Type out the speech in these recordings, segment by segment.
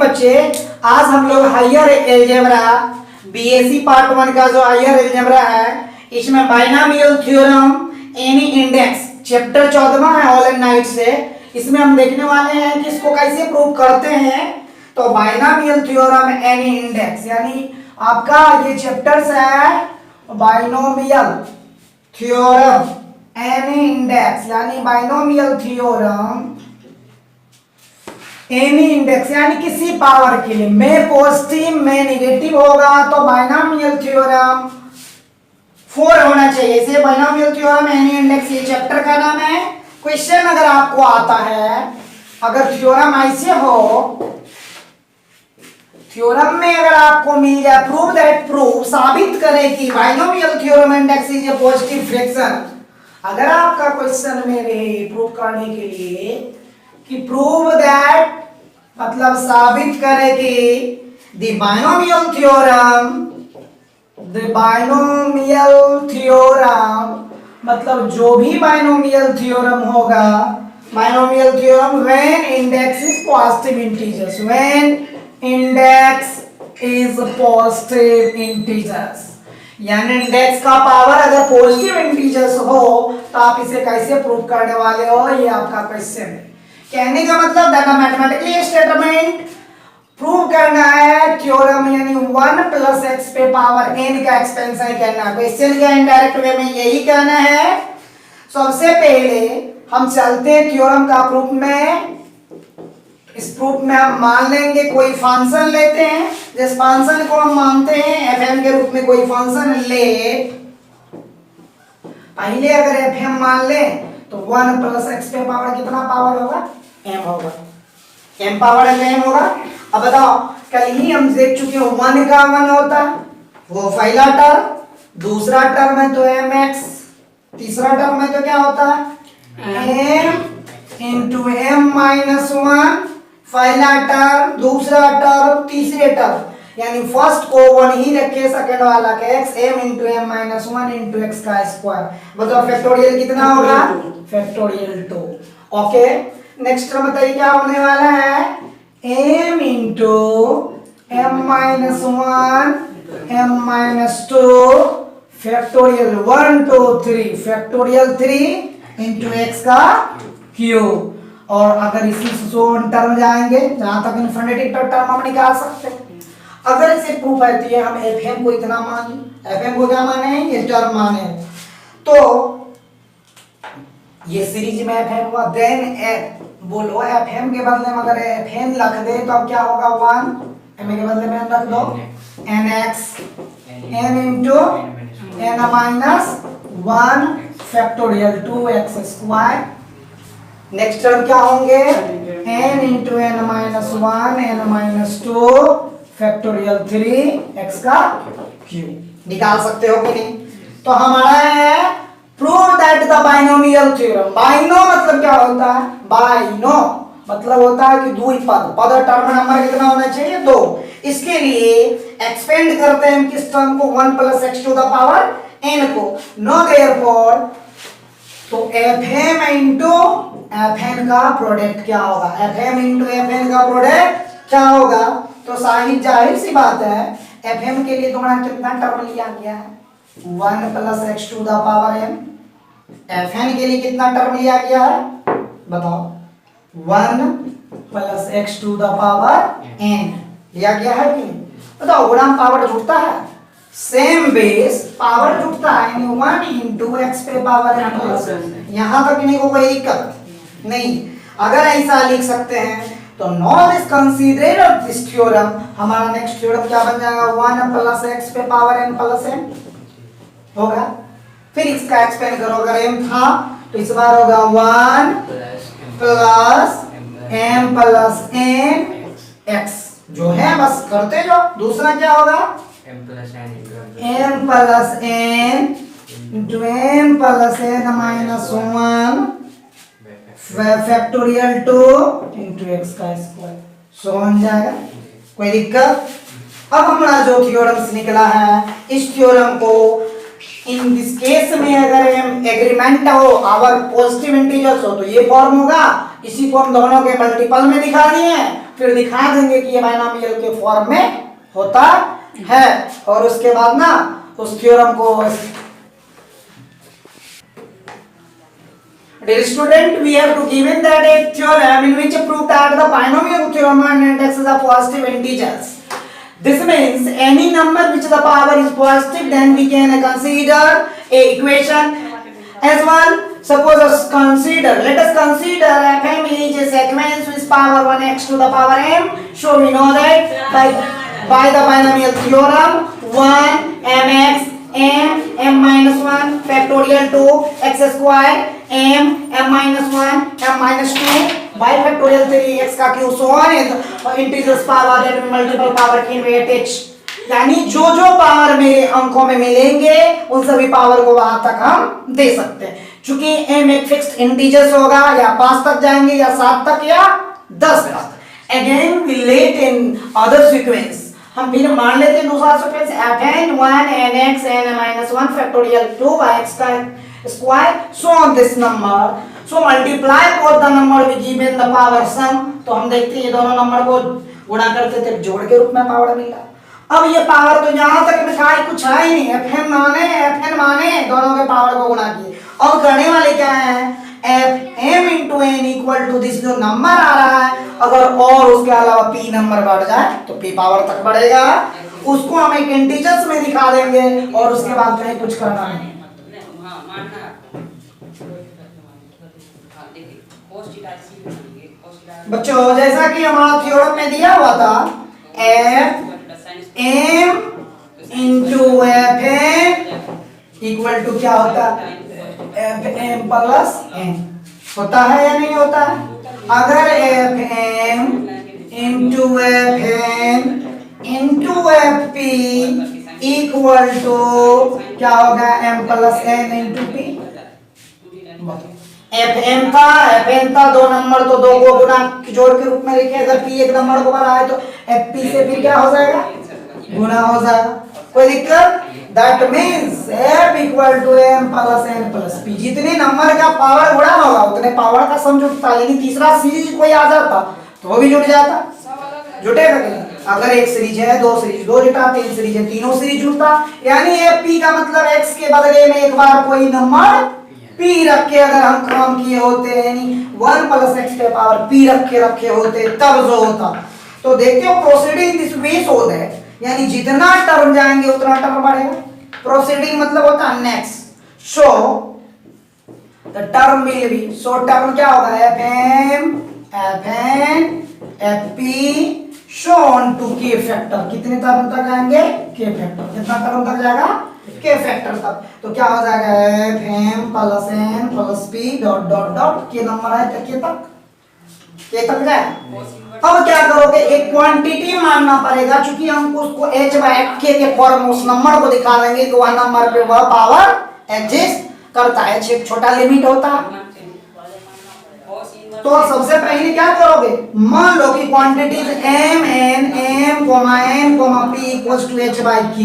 बच्चे, आज हम लोग हायर एलजेब्रा बीएससी पार्ट 1 का जो हायर एलजेब्रा है, इसमें binomial theorem any index chapter 14वां है ऑल एंड नाइट से। इसमें हम देखने वाले हैं कि इसको कैसे प्रूव करते हैं। तो बाइनोमियल थ्योरम एनी इंडेक्स यानी आपका ये चैप्टर्स है बाइनोमियल थ्योरम एनी इंडेक्स यानी बाइनोमियल थ्योरम एनी इंडेक्स यानी किसी पावर के लिए, में पॉजिटिव में नेगेटिव होगा तो बाइनोमियल थ्योरम 4 होना चाहिए। इसे बाइनोमियल थ्योरम एनी इंडेक्स ये चैप्टर का नाम है। क्वेश्चन अगर आपको आता है, अगर थ्योरम ऐसे हो, थ्योरम में अगर आपको मिल जाए प्रूव दैट, प्रूव साबित करे कि binomial theorem index is a positive fraction, अगर आपका क्वेश्चन में रहे प्रूव करने के लिए कि प्रूव दैट मतलब साबित करे कि द बाइनोमियल थ्योरम मतलब जो भी बाइनोमियल थ्योरम होगा, binomial theorem when index is positive integers, when index is positive integers यानी इंडेक्स का पावर अगर पॉजिटिव इंटीजर्स हो तो आप इसे कैसे प्रूव करने वाले हो, ये आपका क्वेश्चन है। कहने का मतलब दैट मैथमेटिकली स्टेटमेंट प्रूव करना है थ्योरम यानी 1 प्लस एक्स पे पावर n का एक्सपेंशन करना। क्वेश्चन का इनडायरेक्ट वे में यही कहना है। सबसे पहले हम चलते हैं थ्योरम का प्रूफ में। इस प्रूफ में हम मान लेंगे कोई फंक्शन लेते हैं, जिस फंक्शन को हम मानते हैं fm के रूप में कोई फंक्शन ले। पहले अगर fm मान ले तो 1 प्लस एक्स पे पावर कितना पावर होगा, m होगा, m पावर m होगा। अब बताओ, कल ही हम देख चुके हैं 1 का 1 होता है, वो पहला टर्म, दूसरा टर्म है तो mx, तीसरा टर्म है तो क्या होता है m इंटू m माइनस 1, पहला टर्म, दूसरा टर्म, तीसरे टर्म यानी फर्स्ट को 1 ही रखे, सेकंड वाला का x, m into m minus 1 into x का स्क्वायर। बताओ फैक्टोरियल कितना होगा, फैक्टोरियल 2। ओके, नेक्स्ट टर्म बताइए क्या होने वाला है, m into m minus 1 m minus 2 factorial 1 2 3 factorial 3 into x का क्यूब। और अगर इसी से टर्म जाएंगे जहां तक इनफिनिटी टर्म हम निकाल सकते हैं। अगर इसे प्रूफ है तो ये हम fm को इतना माने, fm को क्या माने, ये टर्म माने, तो ये सीरीज में fm हुआ। देन बोलो fm के बदले में अगर fn रख दे तो अब क्या होगा, 1 m के बदले में रख दो nx n into n minus 1 factorial 2x square. Next term क्या होंगे, n into n minus 1 n minus 2 factorial 3 x का क्यूब। निकाल सकते हो कि नहीं। तो हमारा है prove that the binomial theorem. बाइनो मतलब क्या होता है, बाइनो मतलब होता है कि दुई पद, पद टर्म नंबर कितना होना चाहिए, 2। इसके लिए एक्सपेंड करते हैं किस टर्म को, 1 plus x to the power n को। नो देयरफॉर तो fm इंटू fn का प्रोडक्ट क्या होगा, fm इंटू fn का प्रोडक्ट क्या होगा। तो जाहिर सी बात है fm के लिए तुम्हारा कितना टर्म लिया गया है, 1 plus x to the power m। fn के लिए कितना टर्म लिया गया है बताओ, 1 plus x to the power n लिया गया है कि नहीं। बताओ गुणा पावर जुड़ता है, सेम बेस पावर जुड़ता है, यानी 1 इंटू एक्स पे पावर n प्लस। यहाँ तक नहीं को कोई दिक्कत नहीं। अगर ऐसा लिख सकते हैं तो नॉट इज कंसीडरेड दिस थ्योरम। हमारा नेक्स्ट थ्योरम क्या बन जाएगा, 1 प्लस एक्स पे पावर n प्लस m होगा। फिर इसका एक्सपेंड करो, अगर m था तो इस बार होगा 1 plus m plus n x जो है बस करते जाओ। दूसरा क्या होगा, m plus n into m plus n minus 1 factorial 2 into x का स्क्वायर। सो बन जाएगा, कोई दिक्कत। अब हमारा जो थ्योरम्स निकला है, इस थ्योरम को इन दिस केस में अगर हम एग्रीमेंट हो आवर पॉजिटिव इंटीजर्स हो तो ये फॉर्म होगा। इसी को हम दोनों के मल्टीपल में दिखा दिए हैं फिर दिखा देंगे कि ये बाइनोमियल के फॉर्म में होता है। और उसके बाद ना उस थ्योरम को, dear student, we have to given that a theorem in which proved that the binomial theorem and x is a positive integers. This means any number which the power is positive, then we can consider a equation as well. Suppose us consider, let us consider fm is a sequence with power 1x to the power m. So we know that by the binomial theorem 1 mx m m minus 1 factorial 2 x square m m minus 1 m minus 2 by factorial 3 x का cube so on is integers power that multiple power can be attached. यानी जो जो power मेरे अंकों में मिलेंगे उन सभी पावर को वहां तक हम दे सकते हैं। चूंकि m एक फिक्स्ड इंटीजर्स होगा, या 5 तक जाएंगे या 7 तक या 10 तक। Again we let in other sequence, हम फिर मान लेते हैं दूसरा sequence fn 1 nx n-1 factorial 2 by x square so on this number. So multiply both the number we given the power sum. तो हम देखते हैं ये दोनों नंबर को गुणा करते थे, जोड़ के रूप में पावर मिला। अब ये पावर तो यहाँ तक लिखा है, कुछ है ही नहीं, fn माने दोनों के पावर को गुणा किए। और करने वाले क्या है, fm into n equal to this जो नंबर आ रहा है, अगर और उसके अलावा p नंबर बढ़ जाए तो p पावर तक बढ़ेगा, उसको हम एक इंटीजर्स में दिखा देंगे और उसके बाद कहीं कुछ करना नहीं। बच्चों जैसा कि हमारा थ्योरम में दिया हुआ था f m into fn equal to क्या होता है, fm प्लस n होता है या नहीं होता है। अगर fm into fn into fp equal to क्या होगा, m plus n into p। fm था दो नंबर, तो दो को गुणा जोड़ के रूप में लिखे। अगर p एक नंबर को बना है तो fp से फिर क्या हो जाएगा, गुणा हो जाएगा, कोई दिक्कत। That means f equal to m plus n plus p। जितने नंबर का पावर गुणा होगा उतने पावर का सम जुड़ता है। यानी तीसरा सीरीज कोई आ जाता तो वो भी जुड़ जाता, जुटेगा क्या। अगर एक सीरीज है, दो सीरीज, दो जुटा, तीन सीरीज है, तीनों सीरीज जुड़ता। यानी fp का मतलब x के बदले में एक बार कोई नंबर p रख के अगर हम काम किए होते, यानी 1 प्लस x के पावर p रखे होते तब जो होता। तो देखते हो proceeding this way so that, यानी जितना टर्म जाएंगे उतना टर्म बढ़ेगा। प्रोसीडिंग मतलब होता है next. So the term will be, so term क्या होगा, fm fn fp shown to k factor. कितने टर्म तक आएंगे, k फैक्टर। कितना टर्म तक जाएगा, k फैक्टर तक। तो क्या हो जाएगा, fm plus n plus p dot dot dot k number है तो k तक जाए। अब क्या करोगे, एक क्वांटिटी मानना पड़ेगा, क्योंकि हम उसको h बाय k के फॉर्म में उस नंबर को दिखा देंगे कि वह नंबर पे वह पावर एग्जिस्ट करता है। एक छोटा लिमिट होता है। तो सबसे पहले क्या करोगे, मान लो कि quantities m n m n p equals to h by k।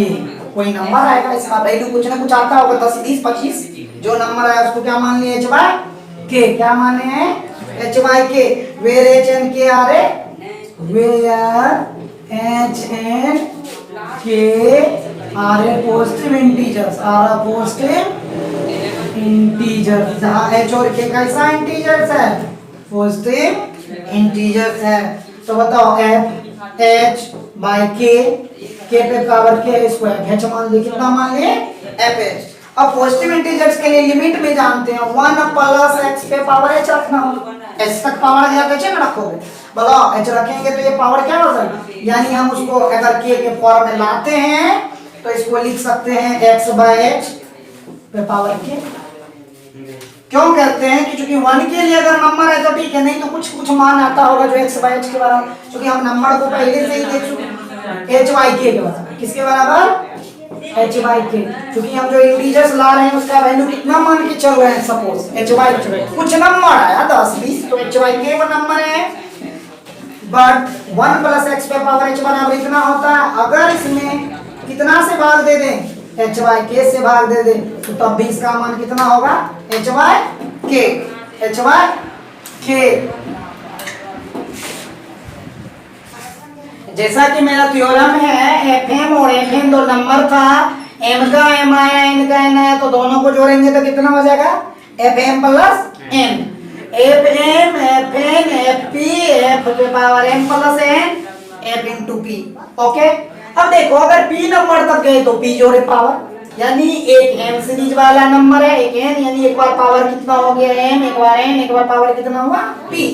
कोई नंबर आएगा, इसका वैल्यू कुछ ना कुछ आता होगा, 10 20 25। जो नंबर है उसको क्या मान लिए, h बाय k। क्या माने हैं, h by k। Where h and k are a, where h and k are a positive integers, are a positive integers. जहां h और k कैसा इंटीजर्स है, पॉजिटिव इंटीजर्स है। तो बताओ f h by k, k पे power k square, h मान लिए, कितना मान लिए, fh। अब पॉजिटिव इंटीजर्स के लिए लिमिट में जानते हैं 1 प्लस x पे पावर h रखना होगा। h तक पावर गया तो h में रखोगे, बताओ h रखेंगे तो ये पावर क्या हो जाएगी। यानी हम उसको अगर k के फॉर्म में लाते हैं तो इसको लिख सकते हैं x बाय h पे पावर k। क्यों कहते हैं कि चूंकि 1 के लिए अगर नंबर है तो ठीक है, नहीं तो कुछ मान आता होगा जो x बाय h के बराबर। क्योंकि हम नंबर को पहले से ही देख चुके, h बाय k के बराबर। किसके बराबर, h बाय k। क्योंकि हम जो इंटीजर्स ला रहे हैं उसका वैल्यू कितना मान के चल रहे हैं, सपोज h बाय k। कुछ नंबर आया 10 20 तो h बाय k वो नंबर है, बट 1 प्लस x पे पावर h बराबर इतना होता है। अगर इसमें कितना से भाग दे दें, h बाय k से भाग दे दें, तो तब भी इसका मान कितना होगा, h by k, h by k। जैसा कि मेरा थ्योरम है एफ एम और एफ एन दो नंबर था, एम का एम आया, एन का एन आया, तो दोनों को जोड़ेंगे तो कितना हो जाएगा F M plus N, F M F N F P F के power M plus N F into P. Okay, अब देखो अगर पी नंबर तक गए तो पी जोड़े पावर, यानी एक एम सीरीज वाला नंबर है एक एन, यानी एक बार पावर कितना हो गया एम, एक बार एन, एक बार पावर कितना हुआ पी।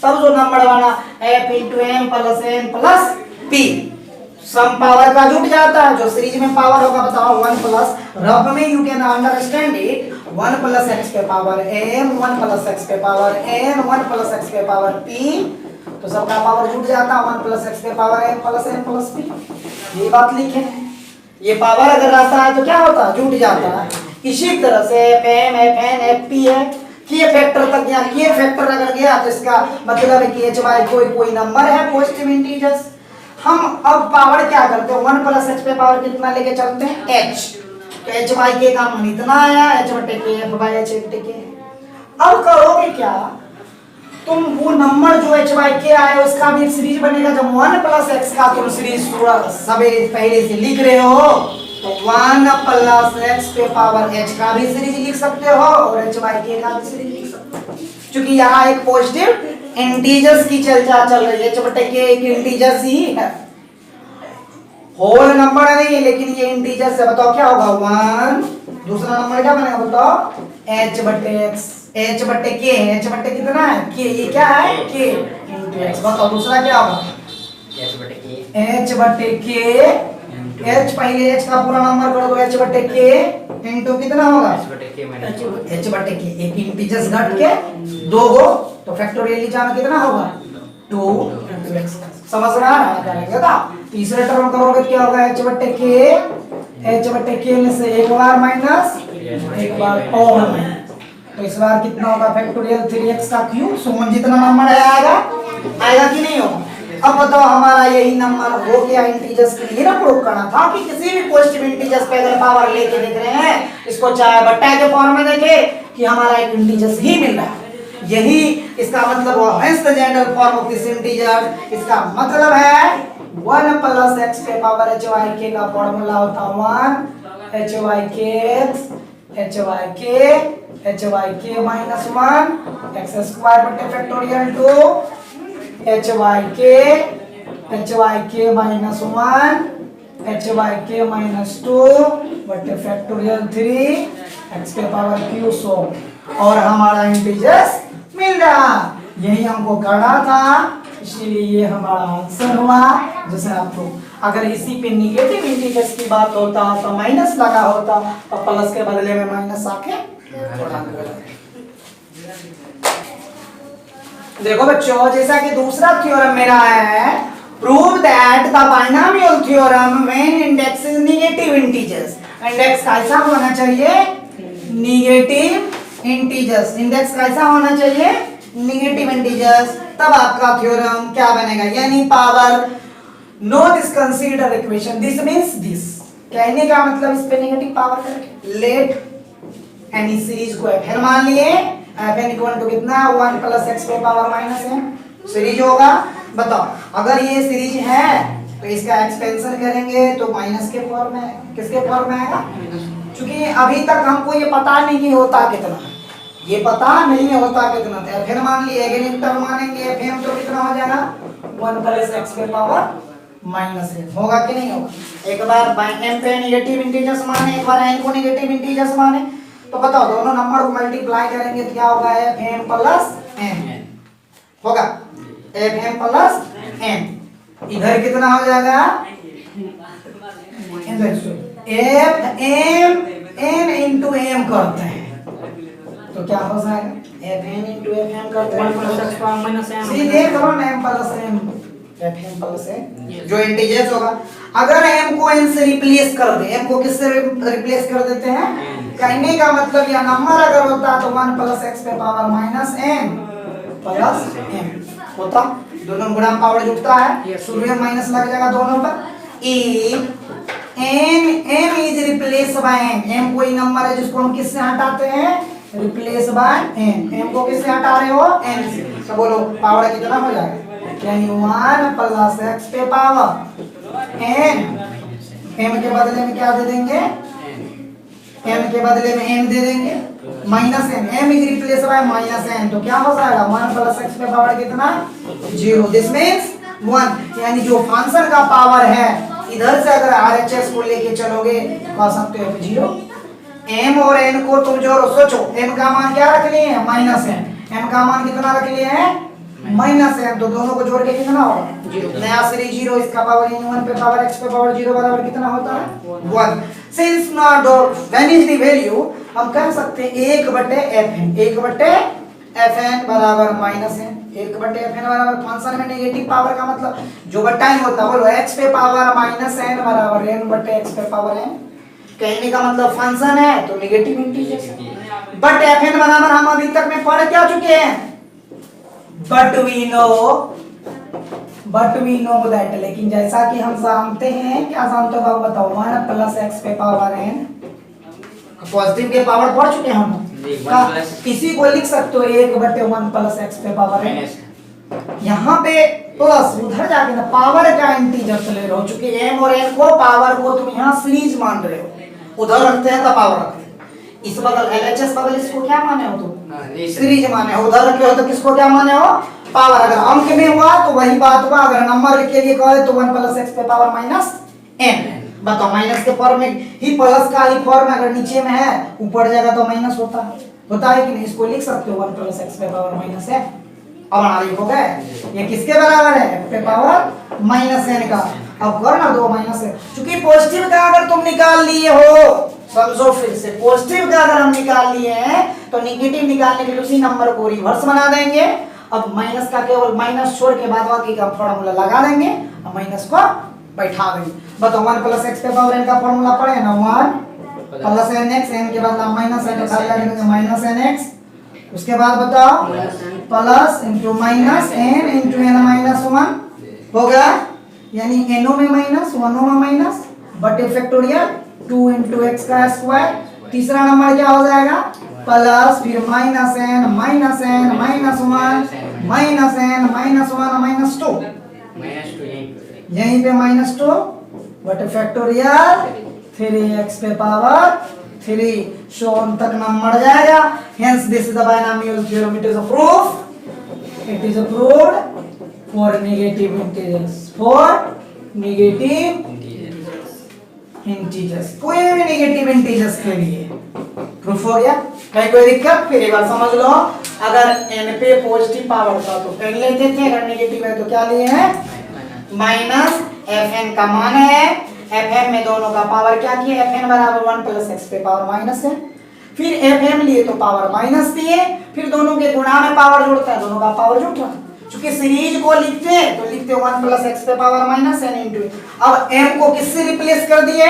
तब जो नंबर बना f into m plus n plus p, sum power का जुट जाता है, जो सीरीज में पावर होगा बताओ 1 प्लस, रफ में you can understand it 1 plus x पे पावर एम, 1 प्लस एक्स पे पावर एन, 1 प्लस एक्स पे पावर पी, तो सबका पावर जुट जाता है 1 प्लस एक्स पे power M plus n plus p. ये बात लिखे, ये पावर अगर रहता है तो क्या होता है जुट जाता है। इसी तरह से f M F N F p है, के फैक्टर तक गया, के फैक्टर अगर गया तो इसका मतलब है कि एच वाई कोई नंबर है पॉजिटिव इंटीजर्स। हम अब पावर क्या करते हैं 1 प्लस एच पे पावर कितना लेके चलते हैं एच, तो एच बाई के का मान इतना आया, एच बटे के एफ बाई एच बटे के। अब करोगे क्या तुम, वो नंबर जो एच बाई के आए उसका भी सीरीज बनेगा। जब 1 प्लस एक्स का तुम सीरीज पूरा सवेरे पहले से लिख रहे हो तो 1 प्लस एक्स पे पावर एच का भी सीरीज लिख सकते हो और एच बाई के का भी सीरीज लिख सकते हो, क्योंकि यहाँ एक पॉजिटिव इंटीजर्स की चर्चा चल रही है। एच बटे के एक इंटीजर्स ही है, होल नंबर नहीं है, लेकिन ये इंटीजर्स है। बताओ क्या होगा 1, दूसरा नंबर क्या बनेगा बताओ एच बटे एक्स, एच बटे के, एच बटे कितना है के, ये क्या है के इंटू एक्स। बताओ दूसरा क्या होगा एच बटे के, एच पहले एच का पूरा नंबर कर दो, एच बटे के इंटू कितना होगा एच बटे के, एक इंटीजर्स घट के दो गो तो फैक्टोरियल जाना कितना होगा 2 इंटू एक्स। समझ रहा है करेंगे था। तीसरे टर्म करोगे क्या होगा एच बटे के, एच बटे के में से एक बार माइनस एक बार और, तो इस बार कितना होगा फैक्टोरियल 3x का क्यूब, सुमन जितना नंबर आएगा आएगा कि नहीं होगा। अब बताओ हमारा यही नंबर हो गया इंटीजर्स के लिए ना प्रूव करना था कि किसी भी पॉजिटिव इंटीजर्स पे अगर पावर लेके देख रहे हैं इसको चाहे बट्टा के फॉर्म में देखे कि हमारा एक इंटीजर्स ही मिल रहा है, यही इसका मतलब है the general form of this integer. इसका मतलब है 1 प्लस एक्स पे पावर एच वाई के का फॉर्मूला होता है 1 एच वाई के एक्स, एच वाई के माइनस 1 एक्स स्क्वायर बटे फैक्टोरियल 2 एच वाई के माइनस 1 एच वाई के माइनस 2 बटे फैक्टोरियल 3 एक्स के पावर क्यू 100, और हमारा इंटीजर्स मिल रहा। यही हमको करना था, इसलिए ये हमारा आंसर हुआ। जैसे आपको अगर इसी पे निगेटिव इंटीजर्स की बात होता तो माइनस लगा होता और प्लस के बदले में माइनस आके देखो बच्चों, जैसा कि दूसरा थ्योरम मेरा है prove that the binomial theorem when index is negative integers. Index कैसा होना चाहिए नेगेटिव इंटीजर्स, इंडेक्स कैसा होना चाहिए नेगेटिव इंटीजर्स, तब आपका थ्योरम क्या बनेगा, यानी power no this consider equation, this means this, कहने का मतलब इस पे नेगेटिव पावर करके लेट एनी सीरीज को एफ एन मान लिए, एफ एन इक्वल टू कितना 1 प्लस एक्स पे पावर माइनस एन सीरीज होगा। बताओ अगर ये सीरीज है तो इसका एक्सपेंशन करेंगे तो माइनस के फॉर्म में, किसके फॉर्म में आएगा, क्योंकि अभी तक हमको ये पता नहीं होता कितना, ये पता नहीं होता कितना, तो एफ एन मान लिए, अगेन टर्म मानेंगे एफ एन तो कितना हो जाएगा 1 प्लस एक्स पे पावर माइनस एन, होगा कि नहीं होगा। एक बार एम पे नेगेटिव इंटीजर्स माने, एक बार एन को नेगेटिव इंटीजर्स माने, तो बताओ दोनों नंबर को मल्टीप्लाई करेंगे तो क्या होगा एफ एम प्लस एन होगा, एफ एम प्लस एन। इधर कितना हो जाएगा F m n into m करते हैं तो क्या हो जाएगा f n into f m करते हैं 1 प्लस एक्स माइनस एन, सीधे करो m plus N, F M plus n जो इंटीजर्स होगा। अगर एम को एन से रिप्लेस कर दे, एम को किससे रिप्लेस कर देते हैं, कहने का मतलब यह नंबर अगर होता तो 1 प्लस एक्स पे power minus n plus m होता, दोनों गुणा पावर जुटता है, शुरू में माइनस लग जाएगा दोनों पर। N M is replace by N, M कोई नंबर है जिसको हम किससे हटाते हैं रिप्लेस बाय एन, एम को किससे हटा रहे हो एन से, तो बोलो पावर कितना हो जाएगा यानी 1 प्लस एक्स पे पावर एन, एम के बदले में क्या दे देंगे, एम के बदले में एन दे देंगे minus N, M is replace by minus N, तो क्या हो जाएगा 1 प्लस एक्स पे पावर कितना 0, दिस मींस 1, यानी जो फंक्शन का पावर है इधर से अगर आरएचएस को लेके चलोगे कह सकते हो 0, एम और एन को तुम जोड़ो, सोचो एम का मान क्या रख लिए हैं माइनस एन, एम का मान कितना रख लिए हैं माइनस एन, तो दोनों को जोड़ के कितना होगा 0, नया सीरीज 0, इसका पावर इन 1 पे पावर x पे पावर 0 बराबर कितना होता है 1, since not when is the value, हम कह सकते हैं 1/fn, 1/fn बराबर माइनस एन, 1/fn बराबर फंक्शन में नेगेटिव पावर का मतलब जो टाइम होता है बोलो x पे पावर माइनस एन बराबर n/x पे पावर n, कहने का मतलब फंक्शन है तो नेगेटिव इंटीजर, बट fn बराबर हम अभी तक में पढ़ क्या चुके हैं, बट वी नो दैट, लेकिन जैसा कि हम जानते हैं, क्या जानते हो बाबू बताओ, 1 प्लस एक्स पे पावर n, पॉजिटिव के पावर पढ़ चुके हैं हम, इसी को लिख सकते हो 1/1 प्लस एक्स पे पावर n, यहाँ पे प्लस उधर जाके ना पावर का इंटीजर ले रहे हो, चूंकि m और n को पावर को तुम यहाँ सीरीज मान रहे हो, उधर रखते हैं तो पावर रखते हैं, इस बगल एलएचएस बगल इसको क्या माने हो तुम सीरीज माने हो, उधर रखे हो तो किसको क्या माने हो पावर, अगर अंक में हुआ तो वही बात हुआ, अगर नंबर के लिए कहे तो 1 प्लस एक्स पे पावर माइनस n, बताओ माइनस के फॉर्म में ही प्लस का ही फॉर्म, अगर नीचे में है ऊपर जाएगा तो माइनस होता है कि नहीं, इसको लिख सकते हो 1 प्लस एक्स पे पावर माइनस n, अब अनालिक हो गए, ये किसके बराबर है f पे पावर माइनस n का, अब करना दो माइनस है, क्योंकि पॉजिटिव का अगर तुम निकाल लिए हो, समझो फिर से पॉजिटिव का अगर हम निकाल लिए हैं तो नेगेटिव निकालने के लिए उसी नंबर को रिवर्स बना देंगे, अब माइनस का केवल माइनस छोड़ के बाद बाकी का फार्मूला लगा देंगे, अब माइनस को बैठा देंगे, बताओ 1 प्लस एक्स पे पावर n का फार्मूला पढ़े ना, 1 प्लस nx, n के बाद माइनस n उठा लेंगे माइनस nx, उसके बाद बताओ plus into minus n into n minus 1 हो गया, यानी n में माइनस 1 में माइनस बटे फैक्टोरियल 2 इनटू x का स्क्वायर, तीसरा नंबर क्या हो जाएगा प्लस फिर minus n minus n minus 1 minus n minus 1 minus 2 यहीं पे माइनस 2 बटे फैक्टोरियल 3x पे पावर 3, शोन तक नंबर जाएगा, hence this is the binomial theorem, it is a proof, it is proved for negative integers, कोई भी negative integers के लिए प्रूफ हो गया, कहीं कोई दिक्कत, फिर एक बार समझ लो, अगर n पे पॉजिटिव पावर था तो n लेते थे, अगर नेगेटिव है तो क्या लिए हैं माइनस fn का मान है, fm में दोनों का पावर क्या किया, fn बराबर 1 प्लस एक्स पे पावर माइनस है, फिर fm लिए तो पावर माइनस दिए, फिर दोनों के गुणा में पावर जोड़ता है, दोनों का पावर जुटा, चूंकि सीरीज को लिखते हैं तो लिखते 1 प्लस एक्स पे पावर माइनस n इंटू, अब m को किससे रिप्लेस कर दिए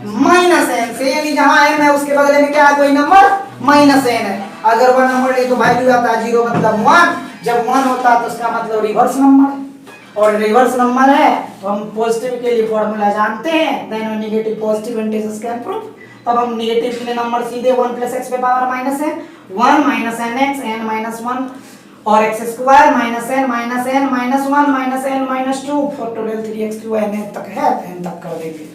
माइनस n से, यानी जहां m है उसके बदले में क्या है कोई नंबर माइनस n है, अगर वह नंबर ले तो वैल्यू आता है 0 मतलब 1, जब 1 होता है तो उसका मतलब रिवर्स नंबर, और रिवर्स नंबर है तो हम पॉजिटिव के लिए फॉर्मूला जानते हैं, then negative positive integers can prove, तब हम नेगेटिव के लिए नंबर सीधे 1 प्लस एक्स पे power minus n 1 minus nx n minus 1 और x square minus n minus 1 minus n minus 2 factorial 3x2 n तक है, n तक कर देंगे।